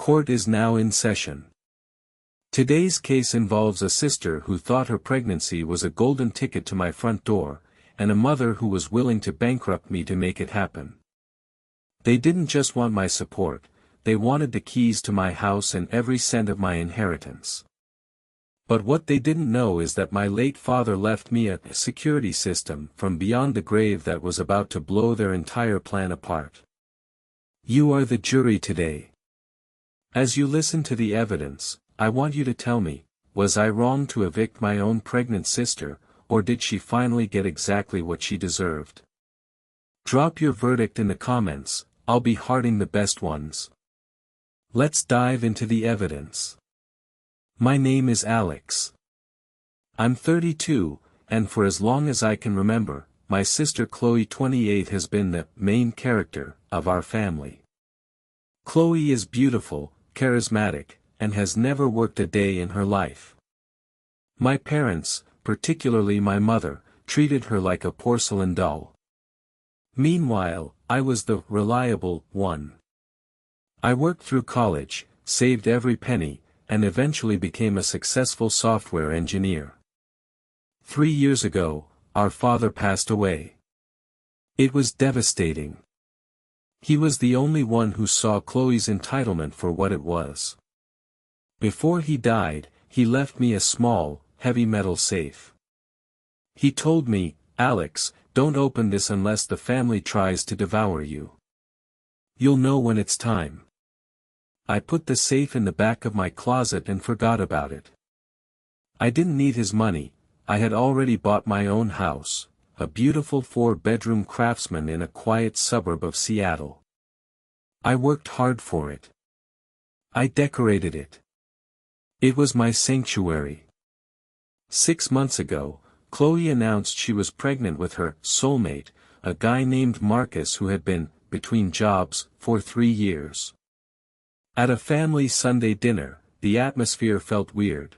Court is now in session. Today's case involves a sister who thought her pregnancy was a golden ticket to my front door, and a mother who was willing to bankrupt me to make it happen. They didn't just want my support, they wanted the keys to my house and every cent of my inheritance. But what they didn't know is that my late father left me a security system from beyond the grave that was about to blow their entire plan apart. You are the jury today. As you listen to the evidence, I want you to tell me, was I wrong to evict my own pregnant sister, or did she finally get exactly what she deserved? Drop your verdict in the comments, I'll be hearting the best ones. Let's dive into the evidence. My name is Alex. I'm 32, and for as long as I can remember, my sister Chloe 28 has been the main character of our family. Chloe is beautiful, charismatic, and has never worked a day in her life. My parents, particularly my mother, treated her like a porcelain doll. Meanwhile, I was the reliable one. I worked through college, saved every penny, and eventually became a successful software engineer. 3 years ago, our father passed away. It was devastating. He was the only one who saw Chloe's entitlement for what it was. Before he died, he left me a small, heavy metal safe. He told me, "Alex, don't open this unless the family tries to devour you. You'll know when it's time." I put the safe in the back of my closet and forgot about it. I didn't need his money, I had already bought my own house, a beautiful 4-bedroom craftsman in a quiet suburb of Seattle. I worked hard for it. I decorated it. It was my sanctuary. 6 months ago, Chloe announced she was pregnant with her soulmate, a guy named Marcus who had been between jobs for 3 years. At a family Sunday dinner, the atmosphere felt weird.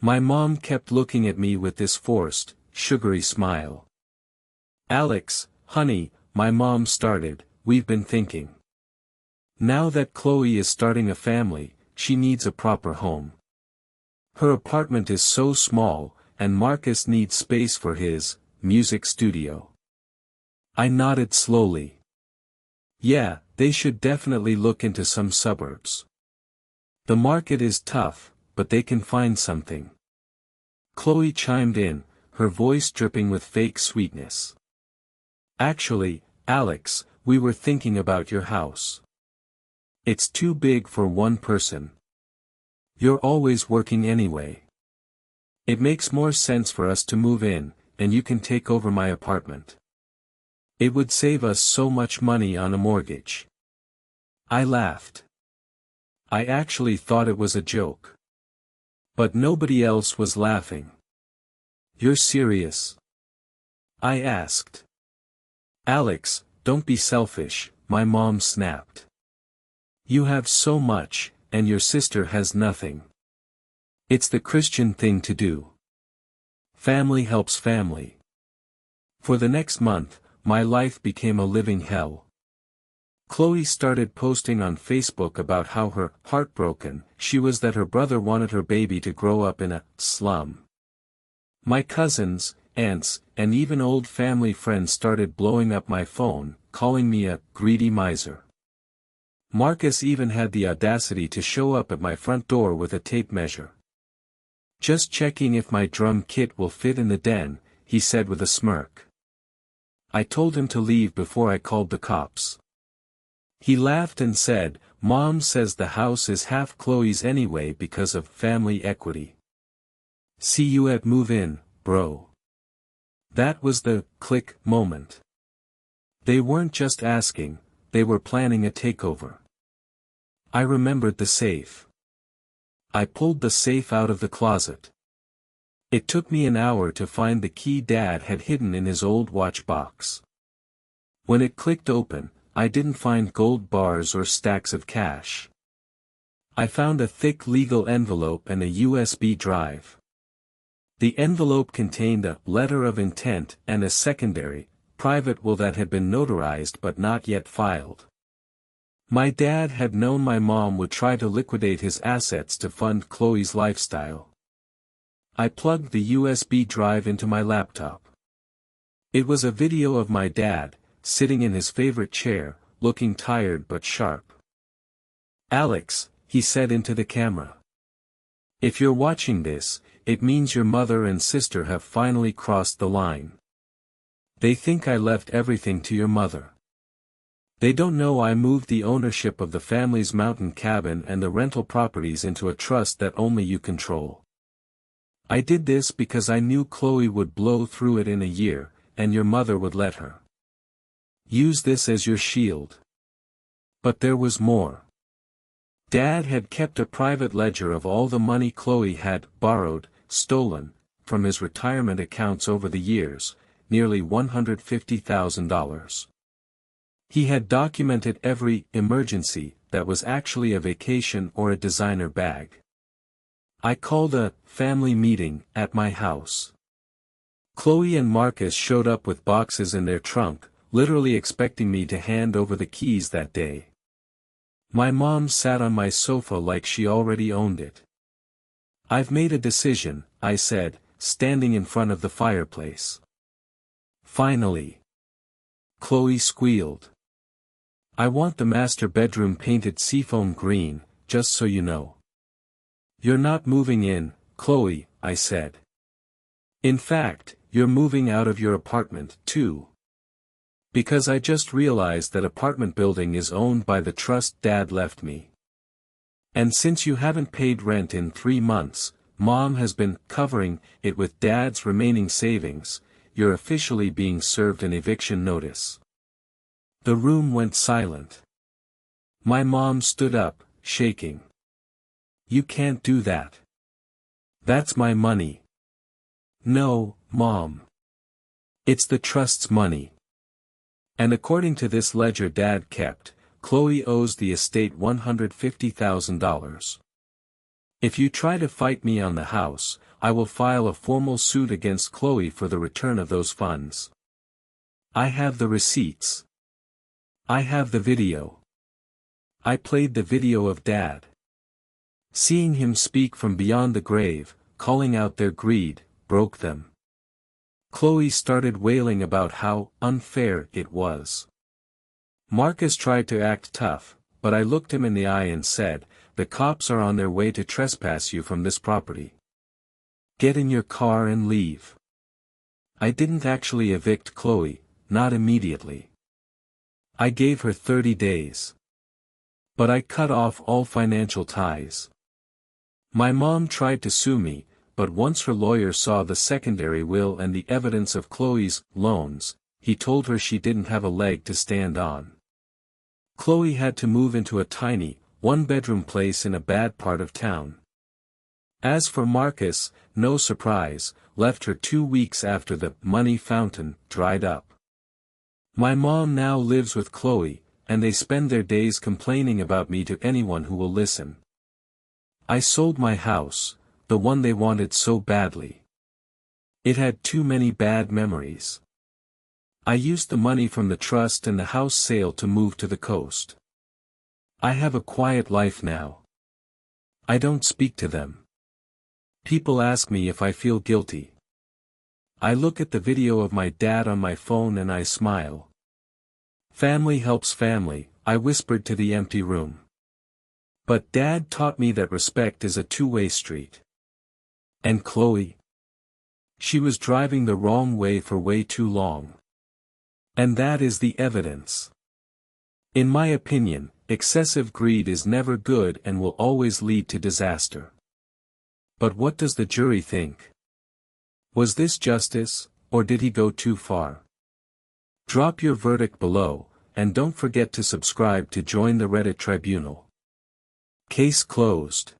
My mom kept looking at me with this forced, sugary smile. "Alex, honey," my mom started, "we've been thinking. Now that Chloe is starting a family, she needs a proper home. Her apartment is so small, and Marcus needs space for his music studio." I nodded slowly. "Yeah, they should definitely look into some suburbs. The market is tough, but they can find something." Chloe chimed in, her voice dripping with fake sweetness. "Actually, Alex, we were thinking about your house. It's too big for one person. You're always working anyway. It makes more sense for us to move in, and you can take over my apartment. It would save us so much money on a mortgage." I laughed. I actually thought it was a joke. But nobody else was laughing. "You're serious?" I asked. "Alex, don't be selfish," my mom snapped. "You have so much, and your sister has nothing. It's the Christian thing to do. Family helps family." For the next month, my life became a living hell. Chloe started posting on Facebook about how heartbroken she was that her brother wanted her baby to grow up in a slum. My cousins, aunts, and even old family friends started blowing up my phone, calling me a greedy miser. Marcus even had the audacity to show up at my front door with a tape measure. "Just checking if my drum kit will fit in the den," he said with a smirk. I told him to leave before I called the cops. He laughed and said, "Mom says the house is half Chloe's anyway because of family equity. See you at move-in, bro." That was the click moment. They weren't just asking, they were planning a takeover. I remembered the safe. I pulled the safe out of the closet. It took me an hour to find the key Dad had hidden in his old watch box. When it clicked open, I didn't find gold bars or stacks of cash. I found a thick legal envelope and a USB drive. The envelope contained a letter of intent and a secondary, private will that had been notarized but not yet filed. My dad had known my mom would try to liquidate his assets to fund Chloe's lifestyle. I plugged the USB drive into my laptop. It was a video of my dad, sitting in his favorite chair, looking tired but sharp. "Alex," he said into the camera. "If you're watching this, it means your mother and sister have finally crossed the line. They think I left everything to your mother. They don't know I moved the ownership of the family's mountain cabin and the rental properties into a trust that only you control. I did this because I knew Chloe would blow through it in a year, and your mother would let her. Use this as your shield." But there was more. Dad had kept a private ledger of all the money Chloe had borrowed, stolen, from his retirement accounts over the years, nearly $150,000. He had documented every emergency that was actually a vacation or a designer bag. I called a family meeting at my house. Chloe and Marcus showed up with boxes in their trunk, literally expecting me to hand over the keys that day. My mom sat on my sofa like she already owned it. "I've made a decision," I said, standing in front of the fireplace. "Finally." Chloe squealed. "I want the master bedroom painted seafoam green, just so you know." "You're not moving in, Chloe," I said. "In fact, you're moving out of your apartment, too. Because I just realized that apartment building is owned by the trust Dad left me. And since you haven't paid rent in 3 months, Mom has been covering it with Dad's remaining savings, you're officially being served an eviction notice." The room went silent. My mom stood up, shaking. "You can't do that. That's my money." "No, Mom. It's the trust's money. And according to this ledger Dad kept, Chloe owes the estate $150,000. If you try to fight me on the house, I will file a formal suit against Chloe for the return of those funds. I have the receipts. I have the video." I played the video of Dad. Seeing him speak from beyond the grave, calling out their greed, broke them. Chloe started wailing about how unfair it was. Marcus tried to act tough, but I looked him in the eye and said, "The cops are on their way to trespass you from this property. Get in your car and leave." I didn't actually evict Chloe, not immediately. I gave her 30 days. But I cut off all financial ties. My mom tried to sue me, but once her lawyer saw the secondary will and the evidence of Chloe's loans, he told her she didn't have a leg to stand on. Chloe had to move into a tiny, one-bedroom place in a bad part of town. As for Marcus, no surprise, left her 2 weeks after the money fountain dried up. My mom now lives with Chloe, and they spend their days complaining about me to anyone who will listen. I sold my house, the one they wanted so badly. It had too many bad memories. I used the money from the trust and the house sale to move to the coast. I have a quiet life now. I don't speak to them. People ask me if I feel guilty. I look at the video of my dad on my phone and I smile. "Family helps family," I whispered to the empty room. But Dad taught me that respect is a two-way street. And Chloe? She was driving the wrong way for way too long. And that is the evidence. In my opinion, excessive greed is never good and will always lead to disaster. But what does the jury think? Was this justice, or did he go too far? Drop your verdict below, and don't forget to subscribe to join the Reddit tribunal. Case closed.